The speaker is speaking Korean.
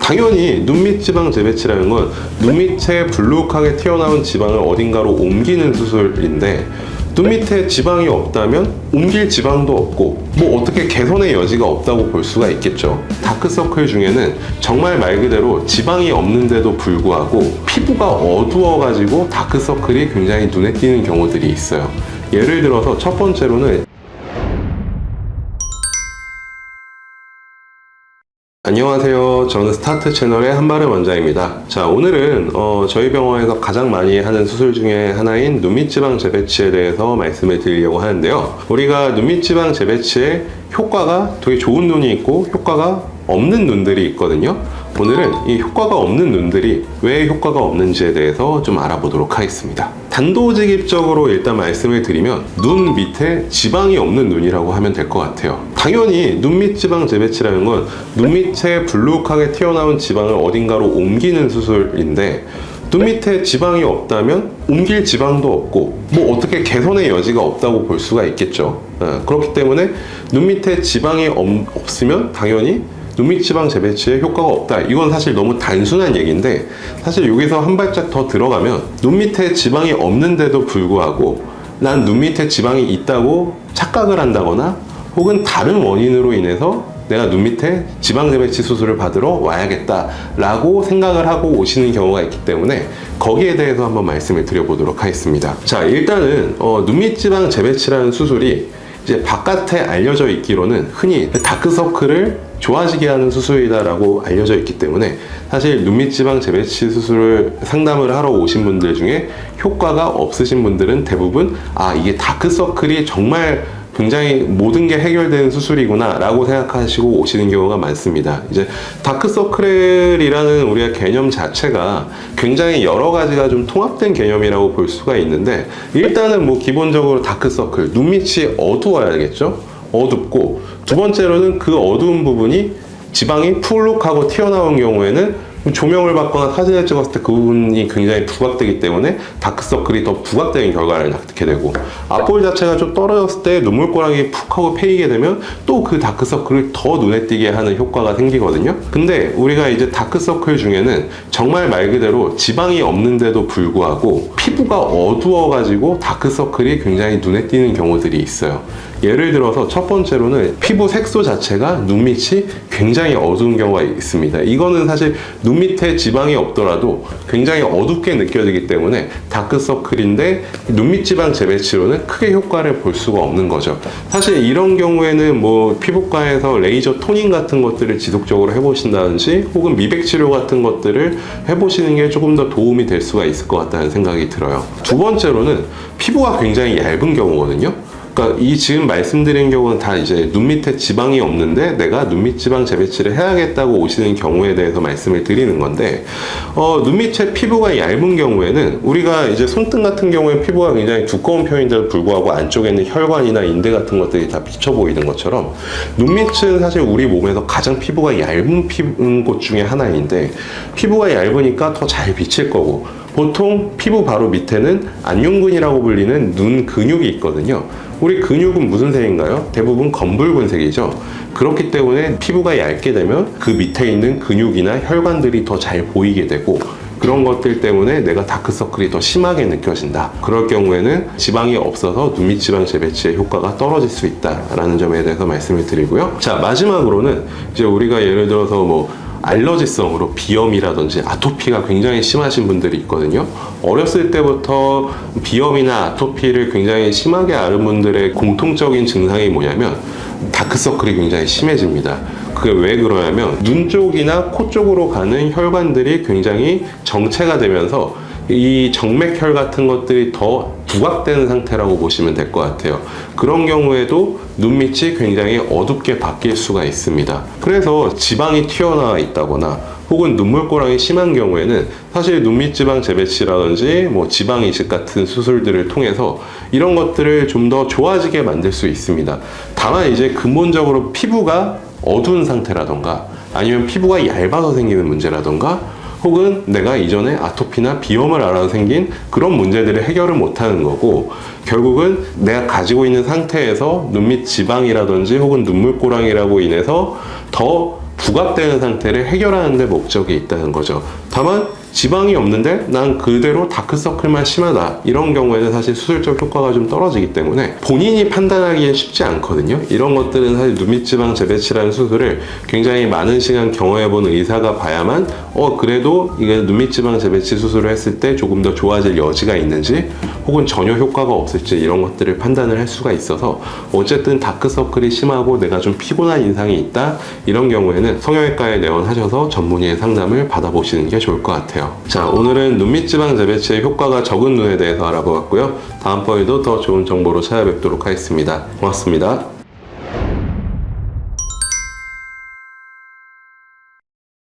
당연히 눈밑 지방 재배치라는 건 눈밑에 불룩하게 튀어나온 지방을 어딘가로 옮기는 수술인데, 눈밑에 지방이 없다면 옮길 지방도 없고 뭐 어떻게 개선의 여지가 없다고 볼 수가 있겠죠. 다크서클 중에는 정말 말 그대로 지방이 없는데도 불구하고 피부가 어두워가지고 다크서클이 굉장히 눈에 띄는 경우들이 있어요. 예를 들어서 첫 번째로는, 안녕하세요. 저는 스타트 채널의 한바름 원장입니다. 자, 오늘은 저희 병원에서 가장 많이 하는 수술 중에 하나인 눈밑 지방 재배치에 대해서 말씀을 드리려고 하는데요. 우리가 눈밑 지방 재배치에 효과가 되게 좋은 눈이 있고 효과가 없는 눈들이 있거든요. 오늘은 이 효과가 없는 눈들이 왜 효과가 없는지에 대해서 좀 알아보도록 하겠습니다. 단도직입적으로 일단 말씀을 드리면 눈 밑에 지방이 없는 눈이라고 하면 될 것 같아요. 당연히 눈밑 지방 재배치라는 건 눈밑에 불룩하게 튀어나온 지방을 어딘가로 옮기는 수술인데, 눈밑에 지방이 없다면 옮길 지방도 없고 뭐 어떻게 개선의 여지가 없다고 볼 수가 있겠죠. 그렇기 때문에 눈밑에 지방이 없으면 당연히 눈밑 지방 재배치에 효과가 없다. 이건 사실 너무 단순한 얘기인데, 사실 여기서 한 발짝 더 들어가면 눈밑에 지방이 없는데도 불구하고 난 눈밑에 지방이 있다고 착각을 한다거나 혹은 다른 원인으로 인해서 내가 눈밑에 지방 재배치 수술을 받으러 와야겠다 라고 생각을 하고 오시는 경우가 있기 때문에 거기에 대해서 한번 말씀을 드려보도록 하겠습니다. 자, 일단은 눈밑 지방 재배치라는 수술이 이제 바깥에 알려져 있기로는 흔히 다크서클을 좋아지게 하는 수술이다라고 알려져 있기 때문에, 사실 눈밑 지방 재배치 수술을 상담을 하러 오신 분들 중에 효과가 없으신 분들은 대부분 이게 다크서클이 정말 굉장히 모든 게 해결되는 수술이구나 라고 생각하시고 오시는 경우가 많습니다. 이제 다크서클이라는 우리가 개념 자체가 굉장히 여러 가지가 좀 통합된 개념이라고 볼 수가 있는데, 일단은 뭐 기본적으로 다크서클, 눈밑이 어두워야겠죠? 어둡고, 두 번째로는 그 어두운 부분이 지방이 풀룩하고 튀어나온 경우에는 조명을 받거나 사진을 찍었을 때 그 부분이 굉장히 부각되기 때문에 다크서클이 더 부각되는 결과를 낳게 되고, 앞볼 자체가 좀 떨어졌을 때 눈물꼬랑이 푹 하고 패이게 되면 또 그 다크서클을 더 눈에 띄게 하는 효과가 생기거든요. 근데 우리가 이제 다크서클 중에는 정말 말 그대로 지방이 없는데도 불구하고 피부가 어두워가지고 다크서클이 굉장히 눈에 띄는 경우들이 있어요. 예를 들어서 첫 번째로는 피부 색소 자체가 눈밑이 굉장히 어두운 경우가 있습니다. 이거는 사실 눈 밑에 지방이 없더라도 굉장히 어둡게 느껴지기 때문에 다크서클인데 눈밑 지방 재배치로는 크게 효과를 볼 수가 없는 거죠. 사실 이런 경우에는 뭐 피부과에서 레이저 토닝 같은 것들을 지속적으로 해보신다든지 혹은 미백 치료 같은 것들을 해보시는 게 조금 더 도움이 될 수가 있을 것 같다는 생각이 들어요. 두 번째로는 피부가 굉장히 얇은 경우거든요. 그러니까 이 지금 말씀드린 경우는 다 이제 눈 밑에 지방이 없는데 내가 눈밑 지방 재배치를 해야겠다고 오시는 경우에 대해서 말씀을 드리는 건데, 눈 밑에 피부가 얇은 경우에는 우리가 이제 손등 같은 경우에 피부가 굉장히 두꺼운 편인데도 불구하고 안쪽에 있는 혈관이나 인대 같은 것들이 다 비쳐 보이는 것처럼 눈밑은 사실 우리 몸에서 가장 피부가 얇은 곳 중에 하나인데, 피부가 얇으니까 더 잘 비칠 거고, 보통 피부 바로 밑에는 안윤근이라고 불리는 눈 근육이 있거든요. 우리 근육은 무슨 색인가요? 대부분 검붉은색이죠. 그렇기 때문에 피부가 얇게 되면 그 밑에 있는 근육이나 혈관들이 더 잘 보이게 되고, 그런 것들 때문에 내가 다크서클이 더 심하게 느껴진다. 그럴 경우에는 지방이 없어서 눈밑 지방 재배치의 효과가 떨어질 수 있다라는 점에 대해서 말씀을 드리고요. 자, 마지막으로는 이제 우리가 예를 들어서 뭐 알러지성으로 비염이라든지 아토피가 굉장히 심하신 분들이 있거든요. 어렸을 때부터 비염이나 아토피를 굉장히 심하게 앓은 분들의 공통적인 증상이 뭐냐면 다크서클이 굉장히 심해집니다. 그게 왜 그러냐면 눈 쪽이나 코 쪽으로 가는 혈관들이 굉장히 정체가 되면서 이 정맥혈 같은 것들이 더 부각되는 상태라고 보시면 될 것 같아요. 그런 경우에도 눈밑이 굉장히 어둡게 바뀔 수가 있습니다. 그래서 지방이 튀어나와 있다거나 혹은 눈물꼬랑이 심한 경우에는 사실 눈밑 지방 재배치라든지 뭐 지방 이식 같은 수술들을 통해서 이런 것들을 좀 더 좋아지게 만들 수 있습니다. 다만 이제 근본적으로 피부가 어두운 상태라던가 아니면 피부가 얇아서 생기는 문제라던가 혹은 내가 이전에 아토피나 비염을 앓아서 생긴 그런 문제들을 해결을 못하는 거고, 결국은 내가 가지고 있는 상태에서 눈밑 지방이라든지 혹은 눈물꼬랑이라고 인해서 더 부각되는 상태를 해결하는 데 목적이 있다는 거죠. 다만 지방이 없는데 난 그대로 다크서클만 심하다, 이런 경우에는 사실 수술적 효과가 좀 떨어지기 때문에 본인이 판단하기엔 쉽지 않거든요. 이런 것들은 사실 눈밑지방 재배치라는 수술을 굉장히 많은 시간 경험해본 의사가 봐야만 그래도 이게 눈밑지방 재배치 수술을 했을 때 조금 더 좋아질 여지가 있는지 혹은 전혀 효과가 없을지 이런 것들을 판단을 할 수가 있어서, 어쨌든 다크서클이 심하고 내가 좀 피곤한 인상이 있다, 이런 경우에는 성형외과에 내원하셔서 전문의의 상담을 받아보시는 게 좋을 것 같아요. 자, 오늘은 눈밑지방 재배치의 효과가 적은 눈에 대해서 알아보았고요. 다음번에도 더 좋은 정보로 찾아뵙도록 하겠습니다. 고맙습니다.